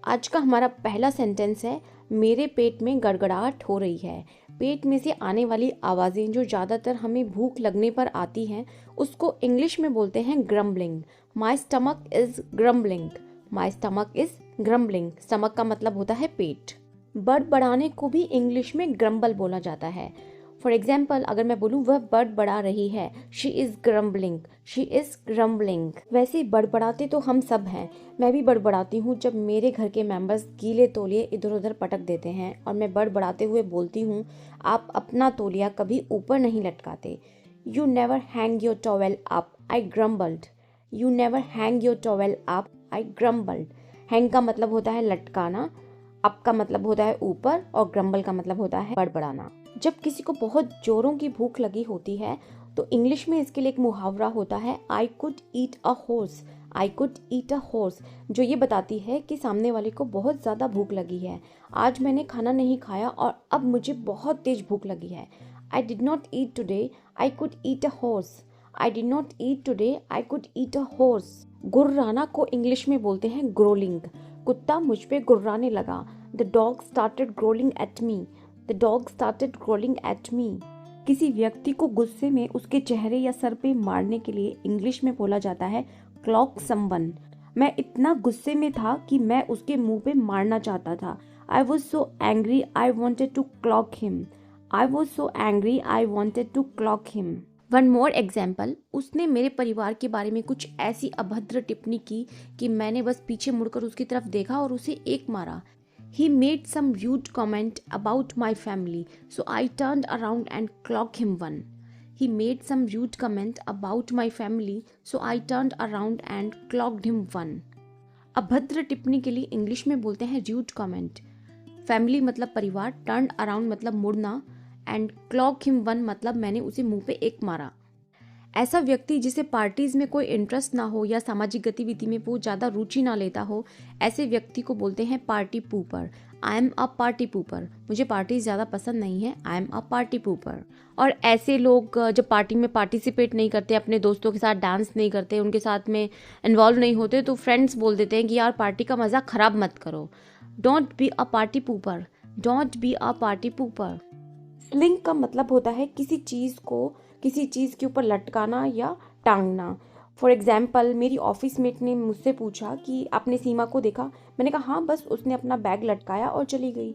आज का हमारा पहला सेंटेंस है, मेरे पेट में गड़गड़ाहट हो रही है। पेट में से आने वाली आवाज़ें जो ज़्यादातर हमें भूख लगने पर आती हैं, उसको इंग्लिश में बोलते हैं grumbling. My stomach is grumbling. My stomach is grumbling. Stomach का मतलब होता है पेट। बड़बड़ाने को भी इंग्लिश में ग्रम्बल बोला जाता है। फॉर एग्जाम्पल, अगर मैं बोलूँ वह बड़बड़ा रही है, she is grumbling, she is grumbling. वैसे बड़बड़ाते तो हम सब हैं। मैं भी बड़बड़ाती हूँ जब मेरे घर के मेंबर्स गीले तौलिए इधर उधर पटक देते हैं और मैं बड़बड़ाते हुए बोलती हूँ, आप अपना तौलिया कभी ऊपर नहीं लटकाते। You never hang your towel up, I grumbled. You never hang your towel up, I grumbled. Hang का मतलब होता है लटकाना, अप का मतलब होता है ऊपर, और ग्रम्बल का मतलब होता है बड़बड़ाना। जब किसी को बहुत जोरों की भूख लगी होती है तो इंग्लिश में इसके लिए एक मुहावरा होता है, आई could eat a horse. I could eat a horse, जो ये बताती है कि सामने वाले को बहुत ज़्यादा भूख लगी है। आज मैंने खाना नहीं खाया और अब मुझे बहुत तेज भूख लगी है। I did not eat today, I could eat a horse. I did not eat today, I could eat a horse. गुर्राना को इंग्लिश में बोलते हैं ग्रोलिंग। कुत्ता मुझ पे गुर्राने लगा। The dog started gruelling at me. The dog started gruelling at me. किसी व्यक्ति को गुस्से में उसके चेहरे या सर पे मारने के लिए इंग्लिश में बोला जाता है क्लॉक समवन। मैं इतना गुस्से में था कि मैं उसके मुंह पे मारना चाहता था। I was so angry I wanted to clock him. I was so angry I wanted to clock him. One more example, उसने मेरे परिवार के बारे में कुछ ऐसी अभद्र टिप्पणी की कि मैंने बस पीछे मुड़कर उसकी तरफ देखा और उसे एक मारा। He made some rude comment about my family, so I turned around and clocked him one. He made some rude comment about my family, so I turned around and clocked him one. अभद्र टिप्पणी के लिए English में बोलते हैं rude comment. Family मतलब परिवार, turn around मतलब मुड़ना, एंड क्लॉक हिम वन मतलब मैंने उसे मुंह पे एक मारा। ऐसा व्यक्ति जिसे पार्टीज में कोई इंटरेस्ट ना हो या सामाजिक गतिविधि में वो ज़्यादा रुचि ना लेता हो, ऐसे व्यक्ति को बोलते हैं party pooper. I am a party pooper. मुझे पार्टी ज़्यादा पसंद नहीं है, I am a party pooper. और ऐसे लोग जब पार्टी में पार्टिसिपेट नहीं करते, अपने दोस्तों के साथ डांस नहीं करते, उनके साथ में इन्वॉल्व नहीं होते, तो फ्रेंड्स बोल देते हैं कि यार पार्टी का मज़ा ख़राब मत करो। Don't be a party pooper. Don't be a party pooper. Sling का मतलब होता है किसी चीज़ को किसी चीज़ के ऊपर लटकाना या टांगना। फॉर एग्जाम्पल, मेरी ऑफिस मेट ने मुझसे पूछा कि आपने सीमा को देखा। मैंने कहा हाँ, बस उसने अपना बैग लटकाया और चली गई।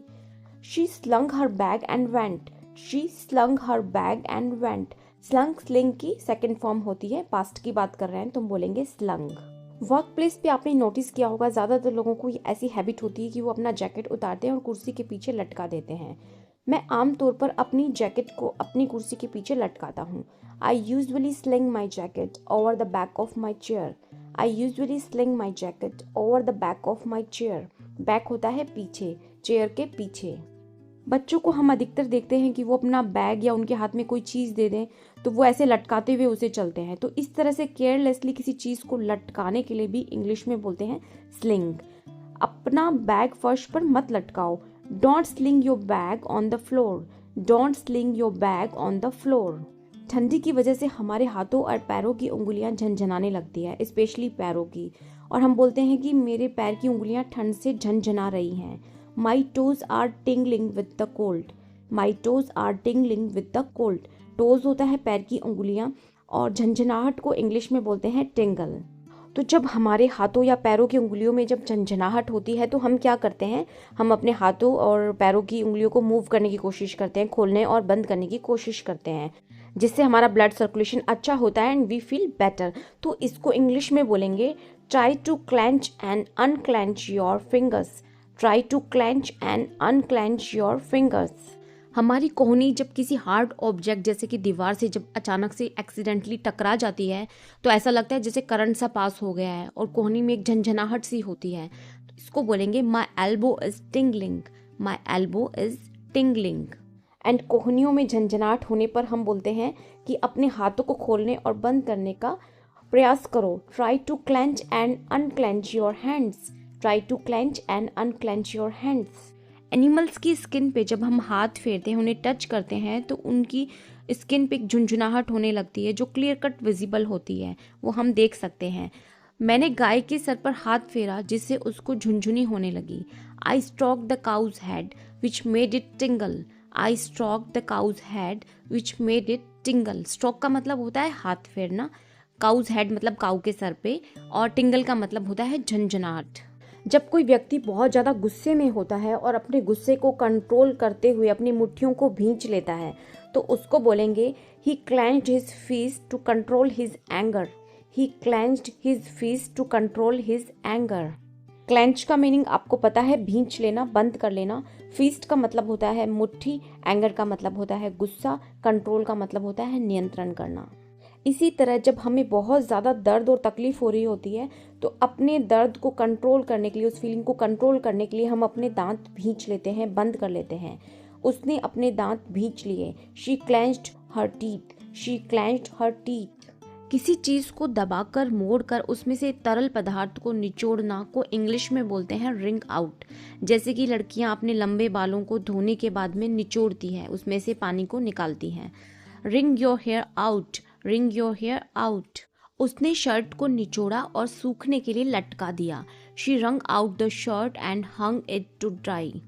She slung her bag and went. She slung her bag and went. Slung sling की सेकेंड फॉर्म होती है। पास्ट की बात कर रहे हैं तो हम बोलेंगे स्लंग। वर्क प्लेस पे आपने नोटिस किया होगा, ज़्यादातर लोगों को ऐसी हैबिट होती है कि वो अपना जैकेट उतारते हैं और कुर्सी के पीछे लटका देते हैं। मैं आमतौर पर अपनी जैकेट को अपनी कुर्सी के पीछे लटकाता हूँ। I usually sling my jacket over the back of my chair. I usually sling my jacket over the back of my chair. Back होता है पीछे, चेयर के पीछे। बच्चों को हम अधिकतर देखते हैं कि वो अपना बैग या उनके हाथ में कोई चीज़ दे दें तो वो ऐसे लटकाते हुए उसे चलते हैं। तो इस तरह से केयरलेसली किसी चीज़ को लटकाने के लिए भी इंग्लिश में बोलते हैं स्लिंग। अपना बैग फर्श पर मत लटकाओ। Don't sling your bag on the floor. Don't sling your bag on the floor. ठंडी की वजह से हमारे हाथों और पैरों की उंगलियां झनझनाने लगती है, स्पेशली पैरों की, और हम बोलते हैं कि मेरे पैर की उंगलियां ठंड से झनझना रही हैं। My toes are tingling with the cold. My toes are tingling with the cold. Toes होता है पैर की उंगलियां, और झंझनाहट को इंग्लिश में बोलते हैं टिंगल। तो जब हमारे हाथों या पैरों की उंगलियों में जब झंझनाहट होती है तो हम क्या करते हैं, हम अपने हाथों और पैरों की उंगलियों को मूव करने की कोशिश करते हैं, खोलने और बंद करने की कोशिश करते हैं, जिससे हमारा ब्लड सर्कुलेशन अच्छा होता है एंड वी फील बेटर। तो इसको इंग्लिश में बोलेंगे try to clench and unclench your fingers. Try to clench and unclench your fingers. हमारी कोहनी जब किसी हार्ड ऑब्जेक्ट जैसे कि दीवार से जब अचानक से एक्सीडेंटली टकरा जाती है तो ऐसा लगता है जैसे करंट सा पास हो गया है और कोहनी में एक झंझनाहट सी होती है। तो इसको बोलेंगे my elbow is tingling. My elbow is tingling. And कोहनियों में झंझनाहट होने पर हम बोलते हैं कि अपने हाथों को खोलने और बंद करने का प्रयास करो। Try to clench and unclench your hands. Try to clench and unclench your hands. Animals की स्किन पे जब हम हाथ फेरते हैं, उन्हें टच करते हैं, तो उनकी स्किन पे एक झुंझुनाहट होने लगती है जो क्लियर कट विजिबल होती है, वो हम देख सकते हैं। मैंने गाय के सर पर हाथ फेरा जिससे उसको झुनझुनी होने लगी। I stroke the cow's head which made it tingle. I stroke the cow's head which made it tingle. Stroke का मतलब होता है हाथ फेरना, काउज हेड मतलब काऊ के सर पे, और टिंगल का मतलब होता है झंझनाहट। जब कोई व्यक्ति बहुत ज़्यादा गुस्से में होता है और अपने गुस्से को कंट्रोल करते हुए अपनी मुट्ठियों को भींच लेता है तो उसको बोलेंगे he clenched his fist to control his anger. He clenched his fist to control his anger. Clench का मीनिंग आपको पता है, भींच लेना, बंद कर लेना। फिस्ट का मतलब होता है मुट्ठी, एंगर का मतलब होता है गुस्सा, कंट्रोल का मतलब होता है नियंत्रण करना। इसी तरह जब हमें बहुत ज़्यादा दर्द और तकलीफ हो रही होती है तो अपने दर्द को कंट्रोल करने के लिए, उस फीलिंग को कंट्रोल करने के लिए हम अपने दांत भींच लेते हैं, बंद कर लेते हैं। उसने अपने दांत भींच लिए। She clenched her teeth. She clenched her teeth. किसी चीज़ को दबाकर मोड़कर उसमें से तरल पदार्थ को निचोड़ना को इंग्लिश में बोलते हैं रिंग आउट। जैसे कि लड़कियां अपने लंबे बालों को धोने के बाद में निचोड़ती हैं, उसमें से पानी को निकालती हैं। Wring your hair out. Wring your hair out. उसने शर्ट को निचोड़ा और सूखने के लिए लटका दिया। She wrung out the shirt and hung it to dry.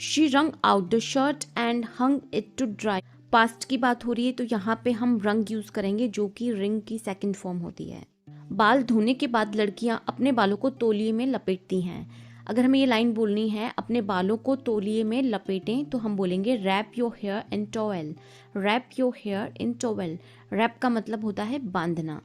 She wrung out the shirt and hung it to dry. Past की बात हो रही है तो यहाँ पे हम रंग यूज करेंगे जो कि रिंग की सेकंड फॉर्म होती है। बाल धोने के बाद लड़कियां अपने बालों को तौलिए में लपेटती हैं। अगर हमें ये लाइन बोलनी है अपने बालों को तौलिए में लपेटें तो हम बोलेंगे wrap your hair in towel. Wrap your hair in towel. Wrap का मतलब होता है बांधना।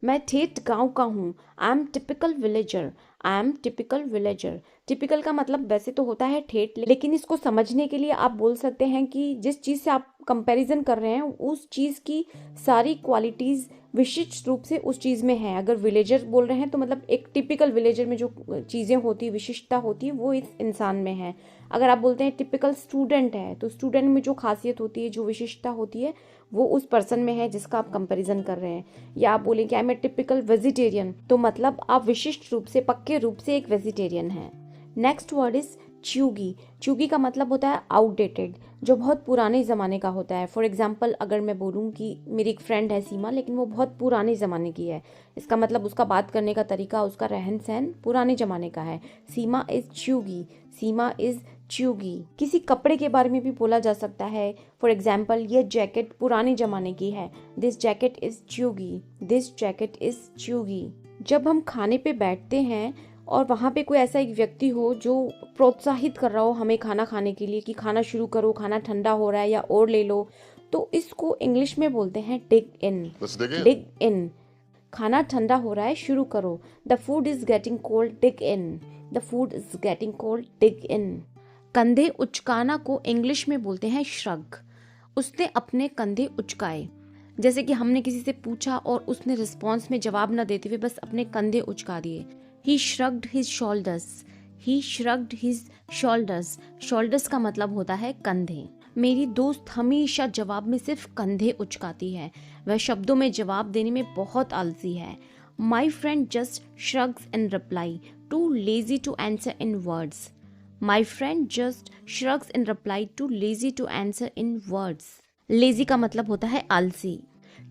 मैं ठेठ गांव का हूँ। I am typical villager. I am typical villager. Typical का मतलब वैसे तो होता है ठेठ, लेकिन इसको समझने के लिए आप बोल सकते हैं कि जिस चीज़ से आप कंपैरिजन कर रहे हैं उस चीज़ की सारी क्वालिटीज़ विशिष्ट रूप से उस चीज़ में है। अगर विलेजर बोल रहे हैं तो मतलब एक टिपिकल विलेजर में जो चीज़ें होती, विशिष्टता होती है वो इस इंसान में है। अगर आप बोलते हैं टिपिकल स्टूडेंट है तो स्टूडेंट में जो खासियत होती है, जो विशिष्टता होती है वो उस पर्सन में है जिसका आप कंपैरिजन कर रहे हैं। या आप बोलें कि I am a typical vegetarian तो मतलब आप विशिष्ट रूप से, पक्के रूप से एक वेजिटेरियन हैं। Next word is cheugy. Cheugy का मतलब होता है आउटडेटेड, जो बहुत पुराने ज़माने का होता है। फॉर एग्जांपल अगर मैं बोलूँ कि मेरी एक फ्रेंड है सीमा, लेकिन वो बहुत पुराने ज़माने की है, इसका मतलब उसका बात करने का तरीका, उसका रहन सहन पुराने ज़माने का है। Seema is cheugy. Seema is cheugy. किसी कपड़े के बारे में भी बोला जा सकता है। फॉर एग्जाम्पल ये जैकेट पुराने ज़माने की है। This jacket is cheugy. This jacket is cheugy. जब हम खाने पे बैठते हैं और वहाँ पे कोई ऐसा एक व्यक्ति हो जो प्रोत्साहित कर रहा हो हमें खाना खाने के लिए कि खाना शुरू करो, खाना ठंडा हो रहा है या और ले लो, तो इसको इंग्लिश में बोलते हैं डिग इन। डिग इन। खाना ठंडा हो रहा है, शुरू करो। The food is getting cold, dig in. The food is getting cold, dig in. कंधे उचकाना को इंग्लिश में बोलते हैं श्रग। उसने अपने कंधे उचकाए। जैसे कि हमने किसी से पूछा और उसने रिस्पॉन्स में जवाब न देते हुए बस अपने कंधे उचका दिए। He shrugged his shoulders. He shrugged his shoulders. Shoulders का मतलब होता है कंधे। मेरी दोस्त हमेशा जवाब में सिर्फ कंधे उचकाती है। वह शब्दों में जवाब देने में बहुत आलसी है। My friend just shrugs in reply. Too lazy to answer in words. My friend just shrugs in reply. Too lazy to answer in words. Lazy का मतलब होता है आलसी।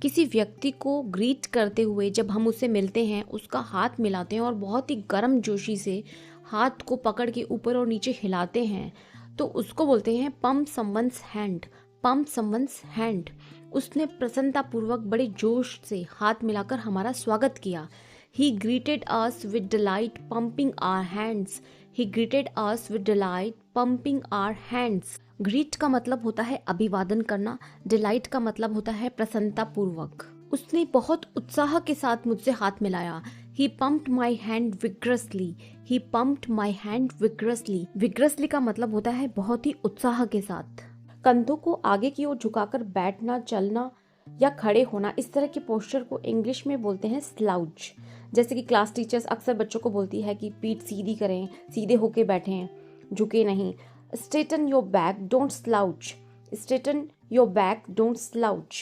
किसी व्यक्ति को ग्रीट करते हुए जब हम उससे मिलते हैं, उसका हाथ मिलाते हैं और बहुत ही गर्म जोशी से हाथ को पकड़ के ऊपर और नीचे हिलाते हैं तो उसको बोलते हैं pump someone's hand. Pump someone's hand. उसने प्रसन्नतापूर्वक बड़े जोश से हाथ मिलाकर हमारा स्वागत किया। He greeted us with delight, pumping our hands. He greeted us with delight, pumping our hands. Greet का मतलब होता है अभिवादन करना। डिलाइट का मतलब होता है प्रसन्नता पूर्वक। उसने बहुत उत्साह के साथ मुझसे हाथ मिलाया। He pumped my hand vigorously. He pumped my hand vigorously. Vigorously का मतलब होता है बहुत ही उत्साह के साथ। कंधों को आगे की ओर झुकाकर बैठना, चलना या खड़े होना, इस तरह के पोस्चर को इंग्लिश में बोलते हैं स्लाउच। जैसे कि क्लास टीचर्स अक्सर बच्चों को बोलती है कि पीठ सीधी करें, सीधे होके बैठें, झुके नहीं। Straighten your back, don't slouch. Straighten your back, don't slouch.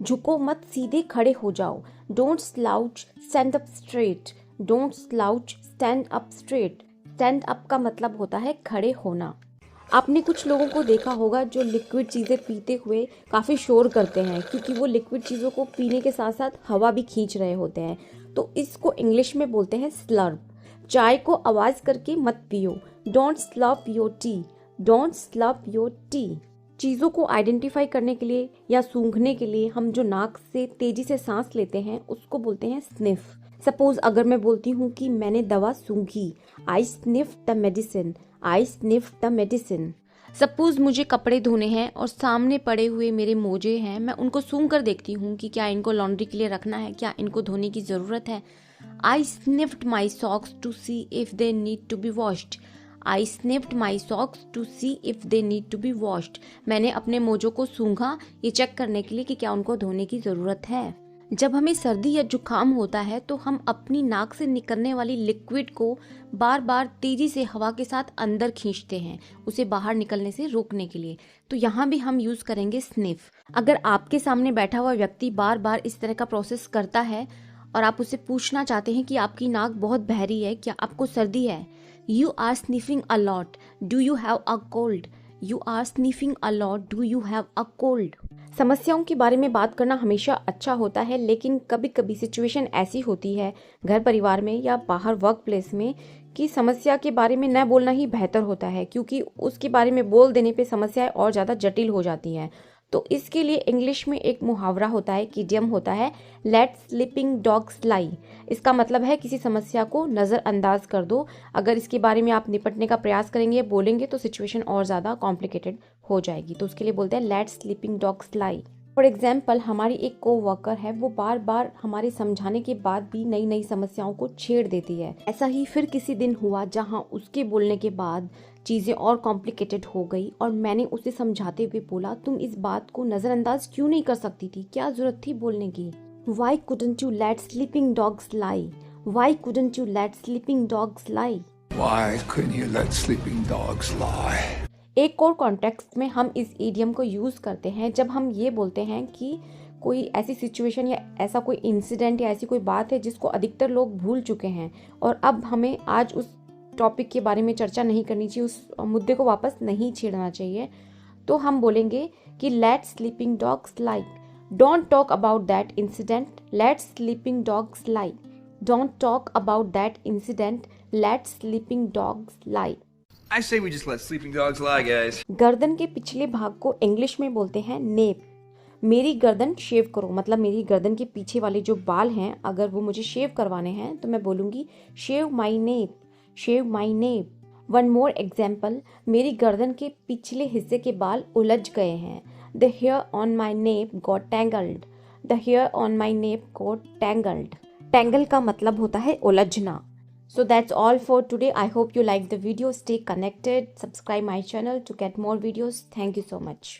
झुको मत, सीधे खड़े हो जाओ। Don't slouch, stand up straight. Don't slouch, stand up straight. Stand up का मतलब होता है खड़े होना। आपने कुछ लोगों को देखा होगा जो लिक्विड चीज़ें पीते हुए काफ़ी शोर करते हैं, क्योंकि वो लिक्विड चीज़ों को पीने के साथ साथ हवा भी खींच रहे होते हैं। तो इसको इंग्लिश में बोलते हैं स्लर्प। चाय को आवाज करके मत पियो, don't slurp your tea, don't slurp your tea. चीज़ों को आइडेंटिफाई करने के लिए या सूंघने के लिए हम जो नाक से तेजी से सांस लेते हैं उसको बोलते हैं स्निफ। सपोज अगर मैं बोलती हूँ कि मैंने दवा सूंघी, I sniff the medicine, I sniff the medicine. Suppose मुझे कपड़े धोने हैं और सामने पड़े हुए मेरे मोजे हैं, मैं उनको सूंघ कर देखती हूँ कि क्या इनको लॉन्ड्री के लिए रखना है, क्या इनको धोने की ज़रूरत है। I sniffed my socks to see if they need to be washed, I sniffed my socks to see if they need to be washed. मैंने अपने मोजों को सूंघा ये चेक करने के लिए कि क्या उनको धोने की ज़रूरत है। जब हमें सर्दी या जुकाम होता है तो हम अपनी नाक से निकलने वाली लिक्विड को बार बार तेजी से हवा के साथ अंदर खींचते हैं, उसे बाहर निकलने से रोकने के लिए। तो यहाँ भी हम यूज़ करेंगे स्निफ। अगर आपके सामने बैठा हुआ व्यक्ति बार बार इस तरह का प्रोसेस करता है और आप उससे पूछना चाहते हैं कि आपकी नाक बहुत बहरी है, क्या आपको सर्दी है, you are sniffing a lot, do you have a cold, you are sniffing a lot, do you have a cold. समस्याओं के बारे में बात करना हमेशा अच्छा होता है, लेकिन कभी कभी सिचुएशन ऐसी होती है घर परिवार में या बाहर वर्क प्लेस में कि समस्या के बारे में न बोलना ही बेहतर होता है, क्योंकि उसके बारे में बोल देने पे समस्याएं और ज़्यादा जटिल हो जाती हैं। तो इसके लिए इंग्लिश में एक मुहावरा होता है, इडियम होता है, लेट स्लीपिंग डॉग्स लाई। इसका मतलब है किसी समस्या को नज़रअंदाज कर दो। अगर इसके बारे में आप निपटने का प्रयास करेंगे, बोलेंगे तो सिचुएशन और ज़्यादा कॉम्प्लिकेटेड हो जाएगी। तो उसके लिए बोलते हैं let sleeping dogs lie. For example, हमारी एक कोवर्कर है, वो बार बार हमारे समझाने के बाद भी नई नई समस्याओं को छेड़ देती है। ऐसा ही फिर किसी दिन हुआ जहां उसके बोलने के बाद चीज़ें और कॉम्प्लिकेटेड हो गई और मैंने उसे समझाते हुए बोला, तुम इस बात को नज़रअंदाज क्यों नहीं कर सकती थी, क्या ज़रूरत थी बोलने की। Why couldn't you let sleeping dogs lie? Why couldn't you let sleeping dogs lie? Why couldn't you let sleeping dogs lie? एक और कॉन्टेक्स्ट में हम इस इडियम को यूज़ करते हैं जब हम ये बोलते हैं कि कोई ऐसी सिचुएशन या ऐसा कोई इंसिडेंट या ऐसी कोई बात है जिसको अधिकतर लोग भूल चुके हैं और अब हमें आज उस टॉपिक के बारे में चर्चा नहीं करनी चाहिए, उस मुद्दे को वापस नहीं छेड़ना चाहिए। तो हम बोलेंगे कि let sleeping dogs lie, don't talk about that incident, let sleeping dogs lie, don't talk about that incident, let sleeping dogs lie. I say we just let sleeping dogs lie, guys. गर्दन के पिछले भाग को English में बोलते हैं nap. मेरी गर्दन शेव करो, मतलब मेरी गर्दन के पीछे वाले जो बाल हैं अगर वो मुझे शेव करवाने हैं तो मैं बोलूँगी शेव माई नेप, शेव माई नेप। वन मोर एग्जाम्पल, मेरी गर्दन के पिछले हिस्से के बाल उलझ गए हैं। The hair on my nape got tangled, the hair on my nape got tangled. Tangle का मतलब होता है उलझना। So that's all for today. I hope you like the video. Stay connected. Subscribe my channel to get more videos. Thank you so much.